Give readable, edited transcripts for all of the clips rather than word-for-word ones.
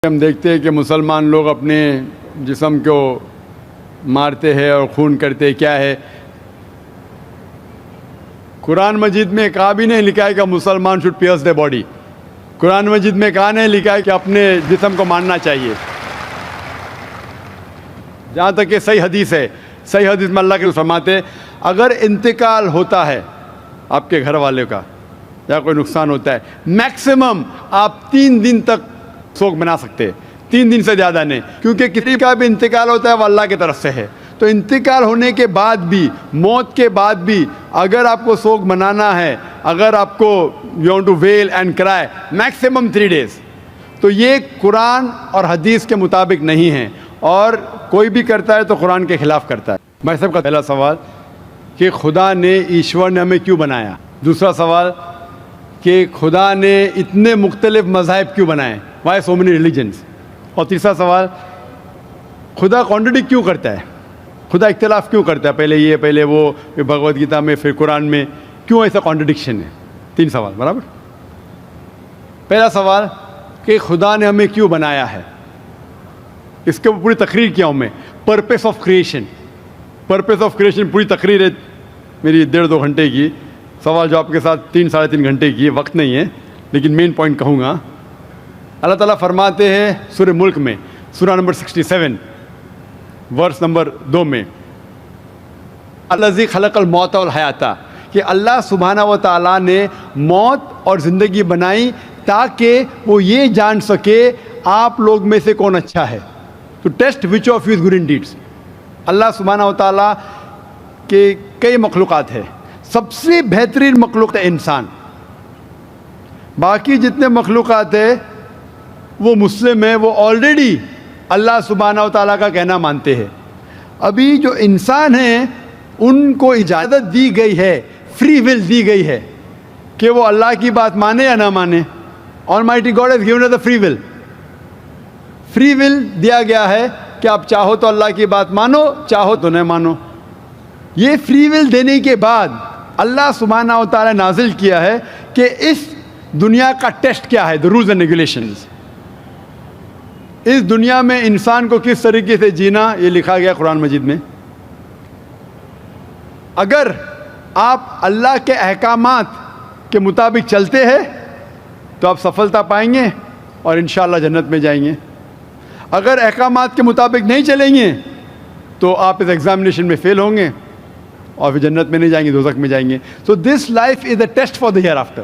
ہم دیکھتے ہیں کہ مسلمان لوگ اپنے جسم کو مارتے ہیں اور خون کرتے ہیں. کیا ہے؟ قرآن مجید میں کہا بھی نہیں لکھا ہے کہ مسلمان شوڈ پیئرس دی باڈی. قرآن مجید میں کہا نہیں لکھا ہے کہ اپنے جسم کو مارنا چاہیے. جہاں تک کہ صحیح حدیث ہے، صحیح حدیث میں اللہ کے فرماتے اگر انتقال ہوتا ہے آپ کے گھر والے کا یا کوئی نقصان ہوتا ہے، میکسیمم آپ 3 دن تک سوگ بنا سکتے ہیں. 3 دن سے زیادہ نہیں، کیونکہ کسی کا بھی انتقال ہوتا ہے وہ اللہ کی طرف سے ہے. تو انتقال ہونے کے بعد بھی، موت کے بعد بھی اگر آپ کو سوگ منانا ہے، اگر آپ کو you want to well and کرائے، میکسیمم 3 days. تو یہ قرآن اور حدیث کے مطابق نہیں ہے، اور کوئی بھی کرتا ہے تو قرآن کے خلاف کرتا ہے. بھائی صاحب کا پہلا سوال کہ خدا نے، ایشور نے ہمیں کیوں بنایا. دوسرا سوال کہ خدا نے اتنے مختلف مذاہب کیوں بنائے، وائی سو مینی ریلیجنس. اور تیسرا سوال خدا کانٹرڈکٹ کیوں کرتا ہے، خدا اختلاف کیوں کرتا ہے، پہلے یہ پہلے وہ، بھگوت گیتا میں پھر قرآن میں، کیوں ایسا کانٹرڈکشن ہے. 3 سوال برابر. پہلا سوال کہ خدا نے ہمیں کیوں بنایا ہے، اس کے پوری تقریر کیا ہوں میں. Purpose of creation, purpose of creation پوری تقریر ہے میری 1.5-2 گھنٹے کی. سوال جواب کے ساتھ 3-3.5 گھنٹے کی، وقت نہیں ہے لیکن مین پوائنٹ کہوں گا. اللہ تعالیٰ فرماتے ہیں سورہ ملک میں، سورہ نمبر 67 ورس نمبر 2 میں، الذی خلق الموت والحیات، کہ اللہ سبحانہ و تعالیٰ نے موت اور زندگی بنائی تاکہ وہ یہ جان سکے آپ لوگ میں سے کون اچھا ہے. تو test which of you is good in deeds. اللہ سبحانہ و تعالیٰ کے کئی مخلوقات ہیں، سب سے بہترین مخلوق ہے انسان. باقی جتنے مخلوقات ہیں وہ مسلم ہیں، وہ آلریڈی اللہ سبحانہ و تعالیٰ کا کہنا مانتے ہیں. ابھی جو انسان ہیں ان کو اجازت دی گئی ہے، فری ول دی گئی ہے کہ وہ اللہ کی بات مانے یا نہ مانے. Almighty God has given us a free will. Free will دیا گیا ہے کہ آپ چاہو تو اللہ کی بات مانو، چاہو تو نہ مانو. یہ فری ول دینے کے بعد اللہ سبحانہ و تعالیٰ نازل کیا ہے کہ اس دنیا کا ٹیسٹ کیا ہے، the rules and regulations. اس دنیا میں انسان کو کس طریقے سے جینا، یہ لکھا گیا قرآن مجید میں. اگر آپ اللہ کے احکامات کے مطابق چلتے ہیں تو آپ سفلتا پائیں گے اور انشاءاللہ جنت میں جائیں گے. اگر احکامات کے مطابق نہیں چلیں گے تو آپ اس ایگزامینیشن میں فیل ہوں گے اور پھر جنت میں نہیں جائیں گے، دوزخ میں جائیں گے. So this life is a test for the hereafter.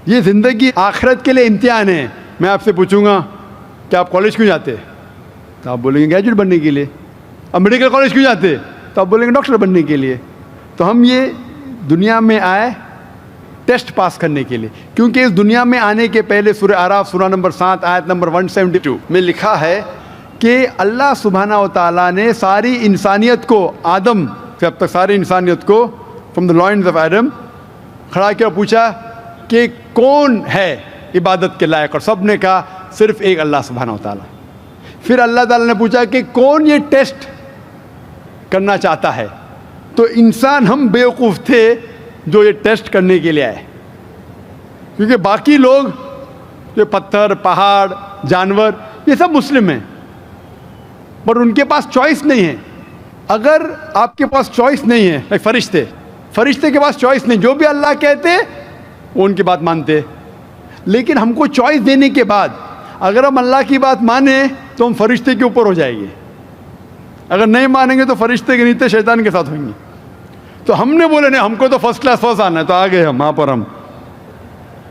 یہ زندگی آخرت کے لیے امتحان ہے. میں آپ سے پوچھوں گا کہ آپ کالج کیوں جاتے، تو آپ بولیں گے گریجویٹ بننے کے لیے. اب میڈیکل کالج کیوں جاتے، تو آپ بولیں گے ڈاکٹر بننے کے لیے. تو ہم یہ دنیا میں آئے ٹیسٹ پاس کرنے کے لیے، کیونکہ اس دنیا میں آنے کے پہلے سورہ اعراف سورہ نمبر 7 آیت نمبر 172 میں لکھا ہے کہ اللہ سبحانہ و تعالیٰ نے ساری انسانیت کو، آدم سے اب تک ساری انسانیت کو، from the lines of Adam, کھڑا کیا، پوچھا کہ کون ہے عبادت کے لائق، اور سب نے کہا صرف ایک اللہ سبحانہ و تعالیٰ. پھر اللہ تعالیٰ نے پوچھا کہ کون یہ ٹیسٹ کرنا چاہتا ہے. تو انسان ہم بیوقوف تھے جو یہ ٹیسٹ کرنے کے لیے آئے، کیونکہ باقی لوگ جو پتھر، پہاڑ، جانور، یہ سب مسلم ہیں، پر ان کے پاس چوائس نہیں ہے. اگر آپ کے پاس چوائس نہیں ہے، فرشتے کے پاس چوائس نہیں، جو بھی اللہ کہتے وہ ان کی بات مانتے. لیکن ہم کو چوائس دینے کے بعد اگر ہم اللہ کی بات مانیں تو ہم فرشتے کے اوپر ہو جائیں گے، اگر نہیں مانیں گے تو فرشتے کے نیچے شیطان کے ساتھ ہوئیں گے. تو ہم نے بولے نہیں، ہم کو تو فرسٹ کلاس فرسٹ آنا ہے، تو آ گئے ہم وہاں پر، ہم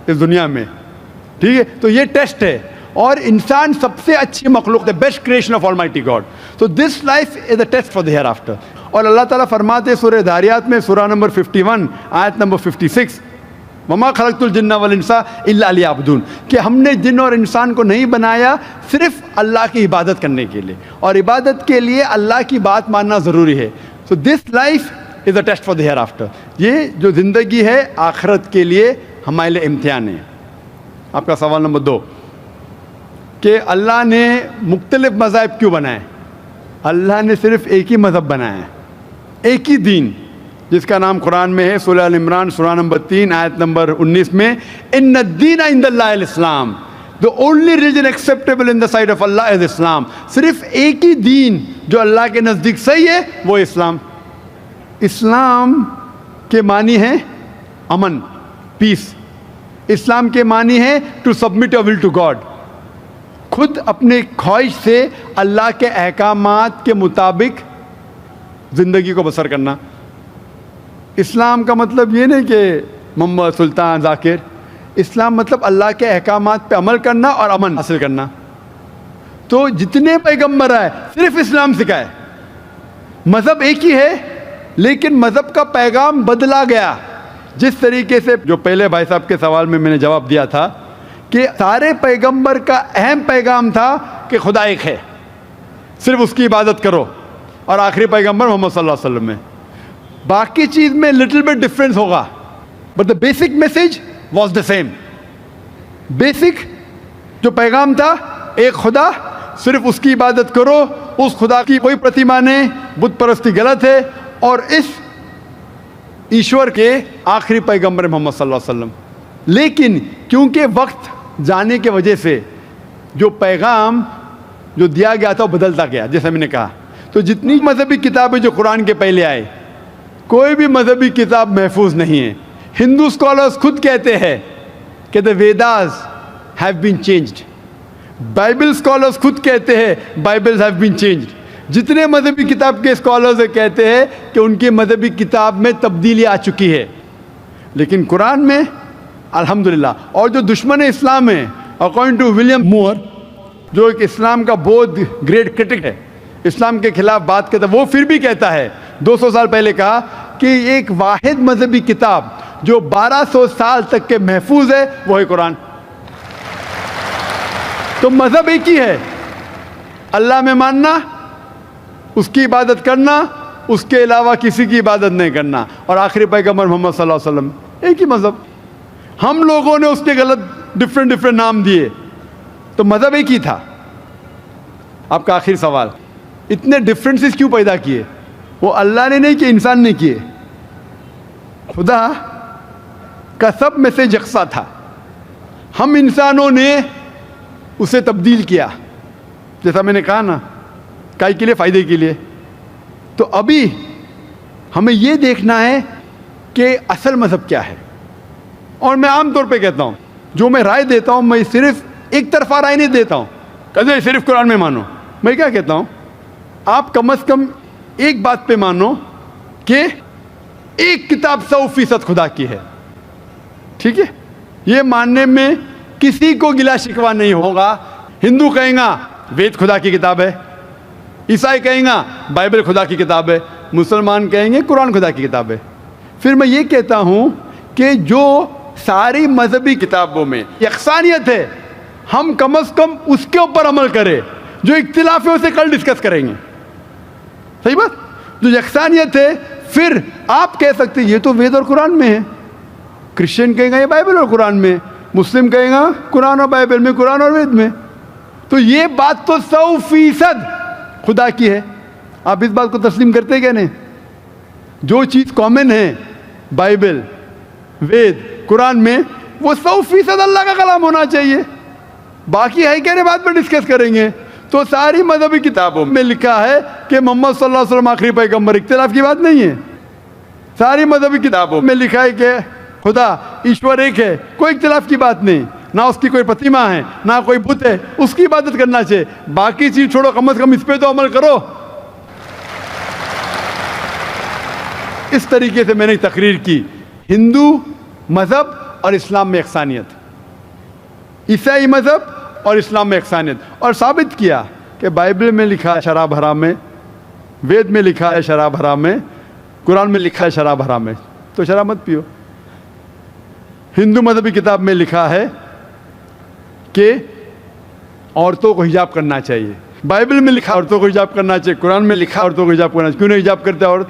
اس دنیا میں. ٹھیک ہے، تو یہ ٹیسٹ ہے. اور انسان سب سے اچھی مخلوق ہے، best creation of almighty God. تو this life is a test for the hereafter. اور اللہ تعالیٰ فرماتے سورہ داریات میں سورہ نمبر 51 آیت نمبر 56، وما خلقت الجن والانس الا لیعبدون، کہ ہم نے جن اور انسان کو نہیں بنایا صرف اللہ کی عبادت کرنے کے لیے، اور عبادت کے لیے اللہ کی بات ماننا ضروری ہے. So this life is a test for the hereafter. یہ جو زندگی ہے آخرت کے لیے ہمارے لیے امتحان ہے. آپ کا سوال نمبر 2 کہ اللہ نے مختلف مذاہب کیوں بنائے. اللہ نے صرف ایک ہی مذہب بنایا ہے، ایک ہی دین، جس کا نام قرآن میں ہے سورہ ال عمران سورہ نمبر 3 آیت نمبر 19 میں، ان الدین عند اللہ الاسلام، the only religion acceptable in the sight of Allah is Islam. صرف ایک ہی دین جو اللہ کے نزدیک صحیح ہے وہ اسلام. اسلام کے معنی ہے امن, پیس. اسلام کے معنی ہے to submit your will to God, خود اپنے خواہش سے اللہ کے احکامات کے مطابق زندگی کو بسر کرنا. اسلام کا مطلب یہ نہیں کہ محمد سلطان ذاکر. اسلام مطلب اللہ کے احکامات پہ عمل کرنا اور امن حاصل کرنا. تو جتنے پیغمبر آئے صرف اسلام سکھائے. مذہب ایک ہی ہے لیکن مذہب کا پیغام بدلا گیا. جس طریقے سے جو پہلے بھائی صاحب کے سوال میں نے جواب دیا تھا کہ سارے پیغمبر کا اہم پیغام تھا کہ خدا ایک ہے, صرف اس کی عبادت کرو, اور آخری پیغمبر محمد صلی اللہ علیہ وسلم میں باقی چیز میں لٹل بٹ ڈفرینس ہوگا, but the basic message was the same. Basic جو پیغام تھا ایک خدا, صرف اس کی عبادت کرو, اس خدا کی کوئی پرتیما نہیں, بت پرستی غلط ہے, اور اس ایشور کے آخری پیغمبر محمد صلی اللہ علیہ وسلم. لیکن کیونکہ وقت جانے کی وجہ سے جو پیغام جو دیا گیا تھا وہ بدلتا گیا, جیسے میں نے کہا. تو جتنی مذہبی کتابیں جو قرآن کے پہلے آئے, کوئی بھی مذہبی کتاب محفوظ نہیں ہے. ہندو اسکالرس خود کہتے ہیں کہ the Vedas have been changed. Bible scholars خود کہتے ہیں بائبلز ہیو بین چینجڈ. جتنے مذہبی کتاب کے اسکالرز کہتے ہیں کہ ان کی مذہبی کتاب میں تبدیلی آ چکی ہے, لیکن قرآن میں الحمدللہ. اور جو دشمن اسلام ہے, اکارڈنگ ٹو ولیم مور, جو ایک اسلام کا بہت گریٹ کرٹک ہے, اسلام کے خلاف بات کرتا ہے, وہ پھر بھی کہتا ہے 200 سال پہلے کہا کہ ایک واحد مذہبی کتاب جو 1200 سال تک کے محفوظ ہے وہ ہے قرآن. تو مذہب ایک ہی ہے, اللہ میں ماننا, اس کی عبادت کرنا, اس کے علاوہ کسی کی عبادت نہیں کرنا, اور آخری پیغمبر محمد صلی اللہ علیہ وسلم. ایک ہی مذہب. ہم لوگوں نے اس کے غلط ڈفرینٹ نام دیے, تو مذہب ایک ہی تھا. آپ کا آخری سوال, اتنے ڈفرینسز کیوں پیدا کیے؟ وہ اللہ نے نہیں کیے, انسان نے کیے. خدا کا سب میں سے یکساں تھا, ہم انسانوں نے اسے تبدیل کیا. جیسا میں نے کہا نا, کائی کے لیے, فائدے کے لیے. تو ابھی ہمیں یہ دیکھنا ہے کہ اصل مذہب کیا ہے. اور میں عام طور پہ کہتا ہوں, جو میں رائے دیتا ہوں, میں صرف ایک طرفہ رائے نہیں دیتا ہوں کہ صرف قرآن میں مانو. میں کیا کہتا ہوں, آپ کم از کم ایک بات پہ مانو کہ ایک کتاب 100% خدا کی ہے. ٹھیک ہے, یہ ماننے میں کسی کو گلا شکوہ نہیں ہوگا. ہندو کہیں گا وید خدا کی کتاب ہے, عیسائی کہیں گا بائبل خدا کی کتاب ہے, مسلمان کہیں گے قرآن خدا کی کتاب ہے. پھر میں یہ کہتا ہوں کہ جو ساری مذہبی کتابوں میں یکسانیت ہے, ہم کم از کم اس کے اوپر عمل کریں. جو اختلاف ہے اسے کل ڈسکس کریں گے. صحیح بات. جو یکسانیت ہے, پھر آپ کہہ سکتے یہ تو وید اور قرآن میں ہے, کرسچن کہیں گا یہ بائبل اور قرآن میں, مسلم کہیں گا قرآن اور بائبل میں, قرآن اور وید میں. تو یہ بات تو 100% خدا کی ہے. آپ اس بات کو تسلیم کرتے کیا نہیں؟ جو چیز کامن ہے بائبل, وید, قرآن میں, وہ 100% اللہ کا کلام ہونا چاہیے. باقی ہے کہنے بات پر ڈسکس کریں گے. تو ساری مذہبی کتابوں میں لکھا ہے کہ محمد صلی اللہ علیہ وسلم آخری پیغمبر, اختلاف کی بات نہیں ہے. ساری مذہبی کتابوں میں لکھا ہے کہ خدا ایشور ایک ہے, کوئی اختلاف کی بات نہیں. نہ اس کی کوئی پرتیما ہے, نہ کوئی بت ہے, اس کی عبادت کرنا چاہیے. باقی چیز چھوڑو, کم از کم اس پہ تو عمل کرو. اس طریقے سے میں نے تقریر کی ہندو مذہب اور اسلام میں یکسانیت, عیسائی مذہب اور اسلام میں یکسانیت, اور ثابت کیا کہ بائبل میں لکھا ہے شراب حرام ہے, وید میں لکھا ہے شراب حرام ہے, قرآن میں لکھا ہے شراب حرام ہے, تو شراب مت پیو. ہندو مذہبی کتاب میں لکھا ہے کہ عورتوں کو حجاب کرنا چاہیے, بائبل میں لکھا عورتوں کو حجاب کرنا چاہیے, قرآن میں لکھا عورتوں کو حجاب کرنا چاہیے. کیوں نہیں حجاب کرتے عورت؟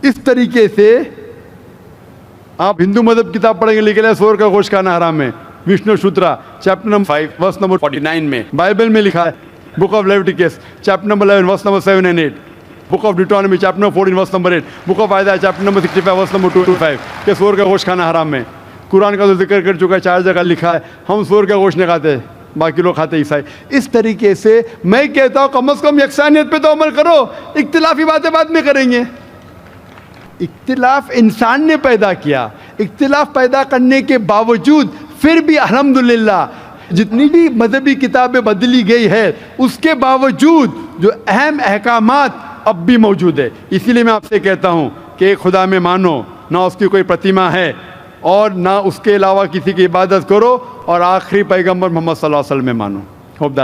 اس طریقے سے آپ ہندو مذہب کتاب پڑھیں گے, لکھا ہے سور کا گوشت کھانا حرام ہے, Vishnu Sutra chapter number 5 verse number 49 میں. بائبل میں لکھا ہے book of Leviticus chapter number 11 verse number 7 and 8, book of Deuteronomy chapter number 14 verse number 8, book of Isaiah chapter number 65 verse number 2 to 5 کہ سور کا گوشت کھانا حرام ہے. قرآن کا تو ذکر کر چکا ہے، 4 جگہ لکھا ہے ہم سور کا گوشت نہیں کھاتے، باقی لوگ کھاتے عیسائی. اس طریقے سے میں کہتا ہوں کم از کم یکسانیت پہ تو عمل کرو، اختلافی باتیں بعد میں کریں گے. اختلاف انسان نے پیدا کیا، اختلاف پیدا کرنے کے باوجود پھر بھی الحمدللہ جتنی بھی مذہبی کتابیں بدلی گئی ہے اس کے باوجود جو اہم احکامات اب بھی موجود ہے. اسی لیے میں آپ سے کہتا ہوں کہ ایک خدا میں مانو، نہ اس کی کوئی پرتیما ہے اور نہ اس کے علاوہ کسی کی عبادت کرو، اور آخری پیغمبر محمد صلی اللہ علیہ وسلم میں مانو. ہوپ